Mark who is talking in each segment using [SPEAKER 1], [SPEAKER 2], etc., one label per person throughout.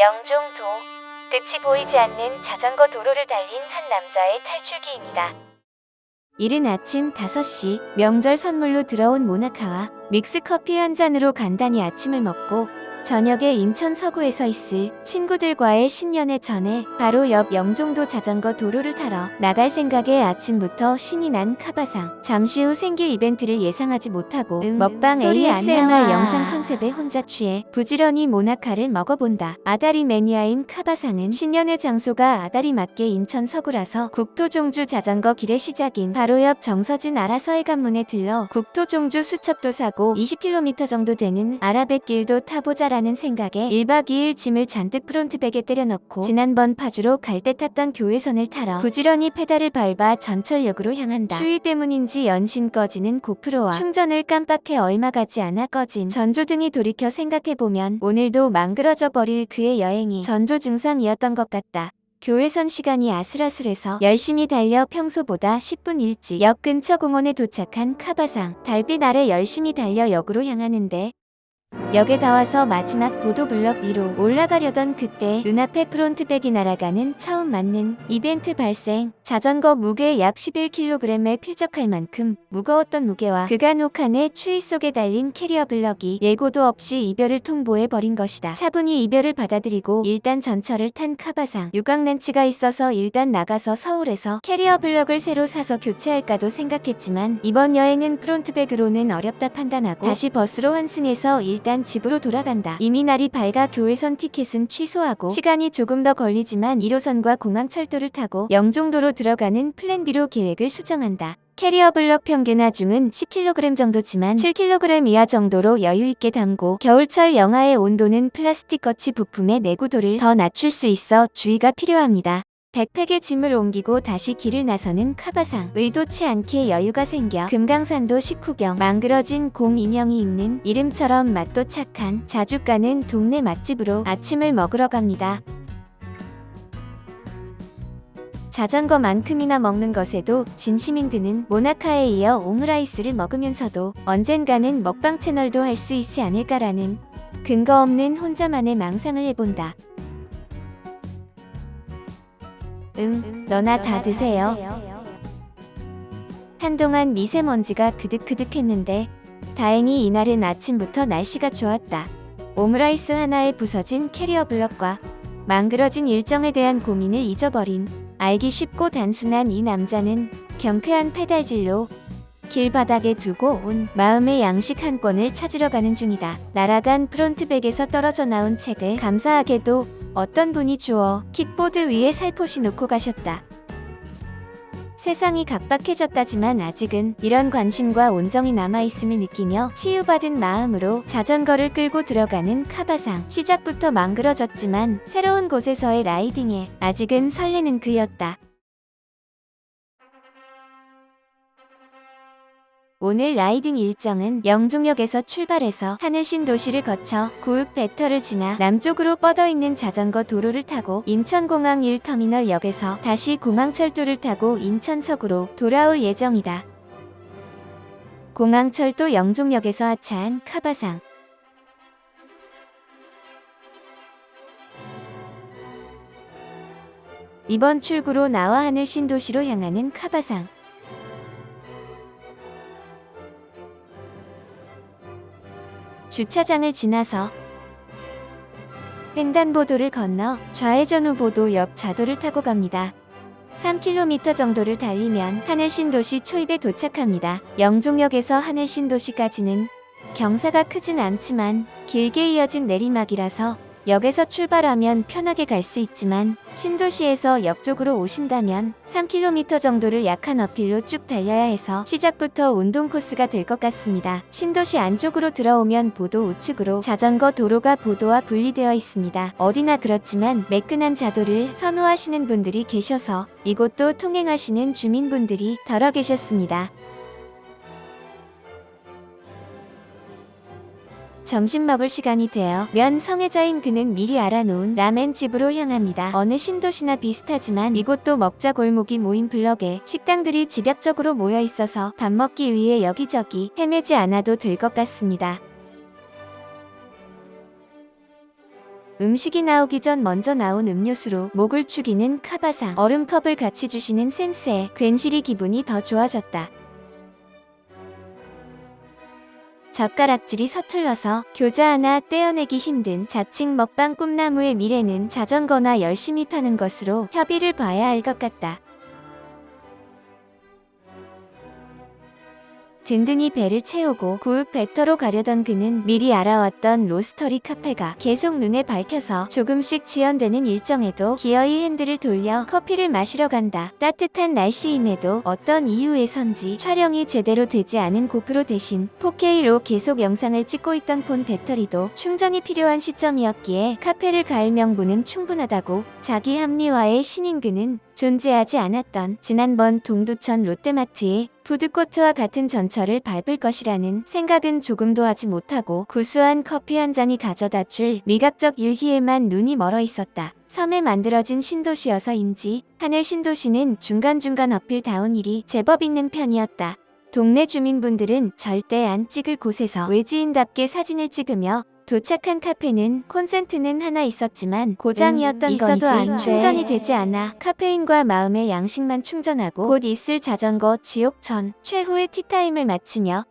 [SPEAKER 1] 영종도. 끝이 보이지 않는 자전거 도로를 달린 한 남자의 탈출기입니다. 이른 아침 5시 명절 선물로 들어온 모나카와 믹스커피 한 잔으로 간단히 아침을 먹고 저녁에 인천 서구에서 있을 친구들과의 신년회 전에 바로 옆 영종도 자전거 도로를 타러 나갈 생각에 아침부터 신이 난 카바상. 잠시 후 생길 이벤트를 예상하지 못하고 먹방 ASMR 영상 컨셉에 혼자 취해 부지런히 모나카를 먹어본다. 아다리 매니아인 카바상은 신년회 장소가 아다리 맞게 인천 서구라서 국토종주 자전거 길의 시작인 바로 옆 정서진 아라서해관문에 들러 국토종주 수첩도 사고 20km 정도 되는 아라뱃길도 타보자 라는 생각에 1박 2일 짐을 잔뜩 프론트백에 때려넣고 지난번 파주로 갈 때 탔던 교회선을 타러 부지런히 페달을 밟아 전철역으로 향한다. 추위 때문인지 연신 꺼지는 고프로와 충전을 깜빡해 얼마 가지 않아 꺼진 전조등이 돌이켜 생각해보면 오늘도 망그러져 버릴 그의 여행이 전조 증상이었던 것 같다. 교회선 시간이 아슬아슬해서 열심히 달려 평소보다 10분 일찍 역 근처 공원에 도착한 카바상. 달빛 아래 열심히 달려 역으로 향하는데 역에 다 와서 마지막 보도블럭 위로 올라가려던 그때 눈앞에 프론트백이 날아가는 처음 맞는 이벤트 발생. 자전거 무게 약 11kg에 필적할 만큼 무거웠던 무게와 그간 혹한의 추위 속에 달린 캐리어 블럭이 예고도 없이 이별을 통보해버린 것이다. 차분히 이별을 받아들이고 일단 전철을 탄 카바상. 유광렌치가 있어서 일단 나가서 서울에서 캐리어 블럭을 새로 사서 교체할까도 생각했지만 이번 여행은 프론트백으로는 어렵다 판단하고 다시 버스로 환승해서 일단 집으로 돌아간다. 이미 날이 밝아 교회선 티켓은 취소하고 시간이 조금 더 걸리지만 1호선과 공항철도를 타고 영종도로 들어가는 플랜 B로 계획을 수정한다. 캐리어 블럭 평균 하중은 10kg 정도지만 7kg 이하 정도로 여유있게 담고 겨울철 영하의 온도는 플라스틱 거치 부품의 내구도를 더 낮출 수 있어 주의가 필요합니다. 백팩에 짐을 옮기고 다시 길을 나서는 카바상. 의도치 않게 여유가 생겨 금강산도 식후경. 망그러진 공 인형이 있는 이름처럼 맛도 착한 자주 가는 동네 맛집으로 아침을 먹으러 갑니다. 자전거만큼이나 먹는 것에도 진심인 그는 모나카에 이어 오므라이스를 먹으면서도 언젠가는 먹방 채널도 할 수 있지 않을까라는 근거 없는 혼자만의 망상을 해본다. 너나 다 드세요. 한동안 미세먼지가 그득그득했는데 다행히 이날은 아침부터 날씨가 좋았다. 오므라이스 하나에 부서진 캐리어 블럭과 망그러진 일정에 대한 고민을 잊어버린 알기 쉽고 단순한 이 남자는 경쾌한 페달질로 길바닥에 두고 온 마음의 양식 한 권을 찾으러 가는 중이다. 날아간 프론트백에서 떨어져 나온 책을 감사하게도 어떤 분이 주워 킥보드 위에 살포시 놓고 가셨다. 세상이 각박해졌다지만 아직은 이런 관심과 온정이 남아있음을 느끼며 치유받은 마음으로 자전거를 끌고 들어가는 카바상. 시작부터 망그러졌지만 새로운 곳에서의 라이딩에 아직은 설레는 그였다. 오늘 라이딩 일정은 영종역에서 출발해서 하늘신도시를 거쳐 구읍 배터를 지나 남쪽으로 뻗어있는 자전거 도로를 타고 인천공항 1터미널 역에서 다시 공항철도를 타고 인천 서구로 돌아올 예정이다. 공항철도 영종역에서 하차한 카바상. 이번 출구로 나와 하늘신도시로 향하는 카바상. 주차장을 지나서 횡단보도를 건너 좌회전 후 보도 옆 자도를 타고 갑니다. 3km 정도를 달리면 하늘신도시 초입에 도착합니다. 영종역에서 하늘신도시까지는 경사가 크진 않지만 길게 이어진 내리막이라서 역에서 출발하면 편하게 갈 수 있지만 신도시에서 역 쪽으로 오신다면 3km 정도를 약한 어필로 쭉 달려야 해서 시작부터 운동 코스가 될 것 같습니다. 신도시 안쪽으로 들어오면 보도 우측으로 자전거 도로가 보도와 분리되어 있습니다. 어디나 그렇지만 매끈한 자도를 선호하시는 분들이 계셔서 이곳도 통행하시는 주민분들이 덜어 계셨습니다. 점심 먹을 시간이 되어 성애자인 그는 미리 알아놓은 라멘집으로 향합니다. 어느 신도시나 비슷하지만 이곳도 먹자 골목이 모인 블럭에 식당들이 집약적으로 모여 있어서 밥 먹기 위해 여기저기 헤매지 않아도 될 것 같습니다. 음식이 나오기 전 먼저 나온 음료수로 목을 축이는 카바상. 얼음컵을 같이 주시는 센스에 괜시리 기분이 더 좋아졌다. 젓가락질이 서툴러서 교자 하나 떼어내기 힘든 자칭 먹방 꿈나무의 미래는 자전거나 열심히 타는 것으로 협의를 봐야 할 것 같다. 든든히 배를 채우고 구읍 배터로 가려던 그는 미리 알아왔던 로스터리 카페가 계속 눈에 밝혀서 조금씩 지연되는 일정에도 기어이 핸들을 돌려 커피를 마시러 간다. 따뜻한 날씨임에도 어떤 이유에선지 촬영이 제대로 되지 않은 고프로 대신 4K로 계속 영상을 찍고 있던 폰 배터리도 충전이 필요한 시점이었기에 카페를 갈 명분은 충분하다고 자기 합리화의 신인 그는 존재하지 않았던 지난번 동두천 롯데마트의 푸드코트와 같은 전철을 밟을 것이라는 생각은 조금도 하지 못하고 구수한 커피 한 잔이 가져다 줄 미각적 유희에만 눈이 멀어 있었다. 섬에 만들어진 신도시여서인지 하늘 신도시는 중간중간 어필다운 일이 제법 있는 편이었다. 동네 주민분들은 절대 안 찍을 곳에서 외지인답게 사진을 찍으며 도착한 카페는 콘센트는 하나 있었지만 고장이었던 건지 충전이 되지 않아 카페인과 마음의 양식만 충전하고 곧 있을 자전거 지옥천 최후의 티타임을 마치며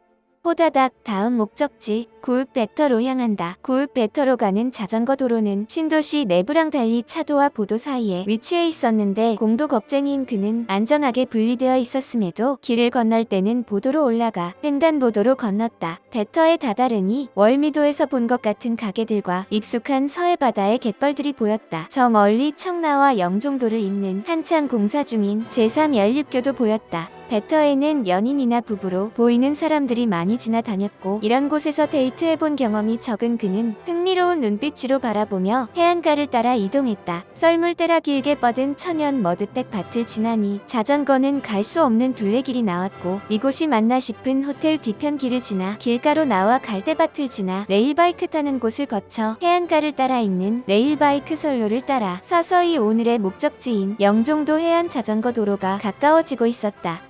[SPEAKER 1] 호다닥 다음 목적지 구읍 배터로 향한다. 구읍 배터로 가는 자전거 도로는 신도시 내부랑 달리 차도와 보도 사이에 위치해 있었는데 공도 겁쟁이인 그는 안전하게 분리되어 있었음에도 길을 건널 때는 보도로 올라가 횡단보도로 건넜다. 배터에 다다르니 월미도에서 본 것 같은 가게들과 익숙한 서해바다의 갯벌들이 보였다. 저 멀리 청라와 영종도를 잇는 한참 공사 중인 제3연륙교도 보였다. 배터에는 연인이나 부부로 보이는 사람들이 많이 지나다녔고 이런 곳에서 데이트해본 경험이 적은 그는 흥미로운 눈빛으로 바라보며 해안가를 따라 이동했다. 썰물대라 길게 뻗은 천연 머드백 밭을 지나니 자전거는 갈 수 없는 둘레길이 나왔고 이곳이 맞나 싶은 호텔 뒤편 길을 지나 길가로 나와 갈대밭을 지나 레일바이크 타는 곳을 거쳐 해안가를 따라 있는 레일바이크 선로를 따라 서서히 오늘의 목적지인 영종도 해안 자전거 도로가 가까워지고 있었다.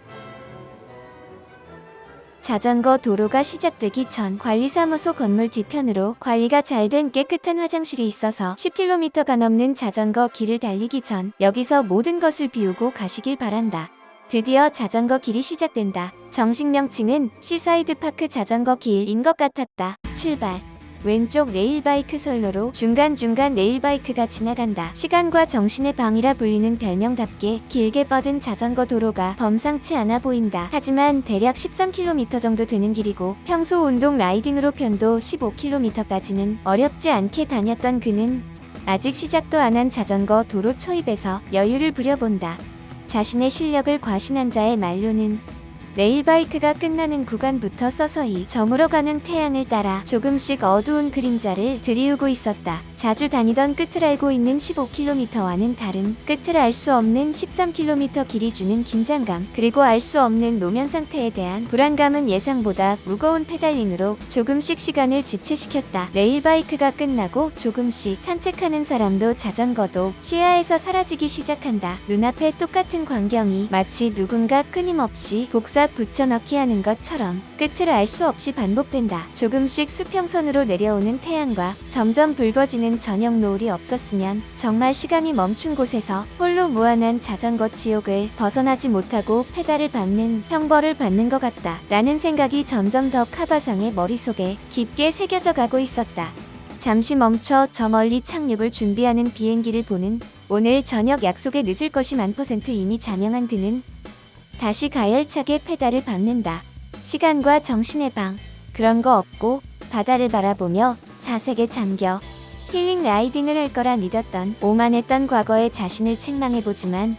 [SPEAKER 1] 자전거 도로가 시작되기 전 관리사무소 건물 뒤편으로 관리가 잘 된 깨끗한 화장실이 있어서 10km가 넘는 자전거 길을 달리기 전 여기서 모든 것을 비우고 가시길 바란다. 드디어 자전거 길이 시작된다. 정식 명칭은 시사이드 파크 자전거 길인 것 같았다. 출발. 왼쪽 레일바이크 선로로 중간중간 레일바이크가 지나간다. 시간과 정신의 방이라 불리는 별명답게 길게 뻗은 자전거 도로가 범상치 않아 보인다. 하지만 대략 13km 정도 되는 길이고 평소 운동 라이딩으로 편도 15km까지는 어렵지 않게 다녔던 그는 아직 시작도 안 한 자전거 도로 초입에서 여유를 부려본다. 자신의 실력을 과신한 자의 말로는 레일바이크가 끝나는 구간부터 서서히 저물어가는 태양을 따라 조금씩 어두운 그림자를 들이우고 있었다. 자주 다니던 끝을 알고 있는 15km와는 다른 끝을 알 수 없는 13km 길이 주는 긴장감, 그리고 알 수 없는 노면 상태에 대한 불안감은 예상보다 무거운 페달링으로 조금씩 시간을 지체시켰다. 레일바이크가 끝나고 조금씩 산책하는 사람도 자전거도 시야에서 사라지기 시작한다. 눈앞에 똑같은 광경이 마치 누군가 끊임없이 복사 붙여넣기 하는 것처럼 끝을 알 수 없이 반복된다. 조금씩 수평선으로 내려오는 태양과 점점 붉어지는 저녁 노을이 없었으면 정말 시간이 멈춘 곳에서 홀로 무한한 자전거 지옥을 벗어나지 못하고 페달을 밟는 형벌을 받는 것 같다. 라는 생각이 점점 더 카바상의 머릿속에 깊게 새겨져 가고 있었다. 잠시 멈춰 저 멀리 착륙을 준비하는 비행기를 보는 오늘 저녁 약속에 늦을 것이 1000% 이미 자명한 그는 다시 가열차게 페달을 밟는다. 시간과 정신의 방, 그런 거 없고 바다를 바라보며 사색에 잠겨 힐링 라이딩을 할 거라 믿었던 오만했던 과거의 자신을 책망해보지만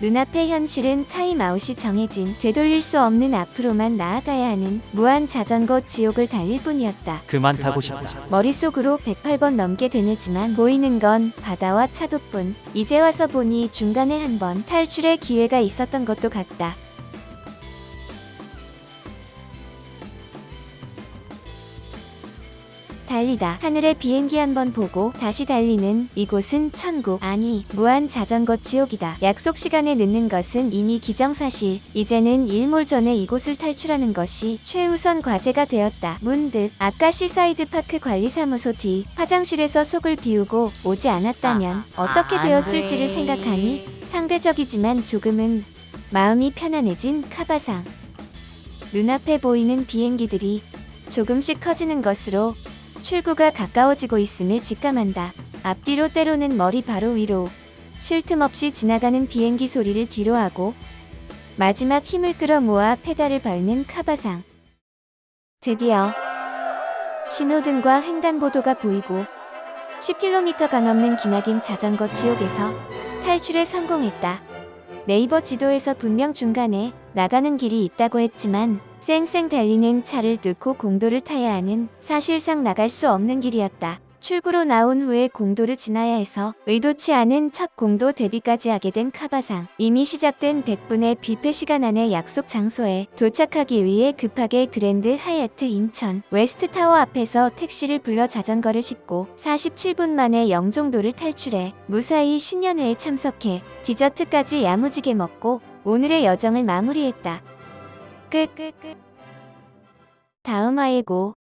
[SPEAKER 1] 눈앞의 현실은 타임아웃이 정해진 되돌릴 수 없는 앞으로만 나아가야 하는 무한 자전거 지옥을 달릴 뿐이었다.
[SPEAKER 2] 그만 타고 싶다.
[SPEAKER 1] 머릿속으로 108번 넘게 되뇌지만 보이는 건 바다와 차도뿐. 이제 와서 보니 중간에 한 번 탈출의 기회가 있었던 것도 같다. 달리다 하늘에 비행기 한번 보고 다시 달리는 이곳은 천국, 아니 무한 자전거 지옥이다. 약속 시간에 늦는 것은 이미 기정사실. 이제는 일몰 전에 이곳을 탈출하는 것이 최우선 과제가 되었다. 문득 아까 시사이드 파크 관리사무소 뒤 화장실에서 속을 비우고 오지 않았다면 어떻게 되었을지를 생각하니 상대적이지만 조금은 마음이 편안해진 카바상. 눈앞에 보이는 비행기들이 조금씩 커지는 것으로 출구가 가까워지고 있음을 직감한다. 앞뒤로 때로는 머리 바로 위로 쉴 틈 없이 지나가는 비행기 소리를 뒤로하고 마지막 힘을 끌어 모아 페달을 밟는 카바상. 드디어 신호등과 횡단보도가 보이고 10km가 넘는 기나긴 자전거 지옥에서 탈출에 성공했다. 네이버 지도에서 분명 중간에 나가는 길이 있다고 했지만 쌩쌩 달리는 차를 뚫고 공도를 타야 하는 사실상 나갈 수 없는 길이었다. 출구로 나온 후에 공도를 지나야 해서 의도치 않은 첫 공도 대비까지 하게 된 카바상. 이미 시작된 100분의 뷔페 시간 안에 약속 장소에 도착하기 위해 급하게 그랜드 하얏트 인천 웨스트타워 앞에서 택시를 불러 자전거를 싣고 47분 만에 영종도를 탈출해 무사히 신년회에 참석해 디저트까지 야무지게 먹고 오늘의 여정을 마무리했다. 끝. 다음 화에고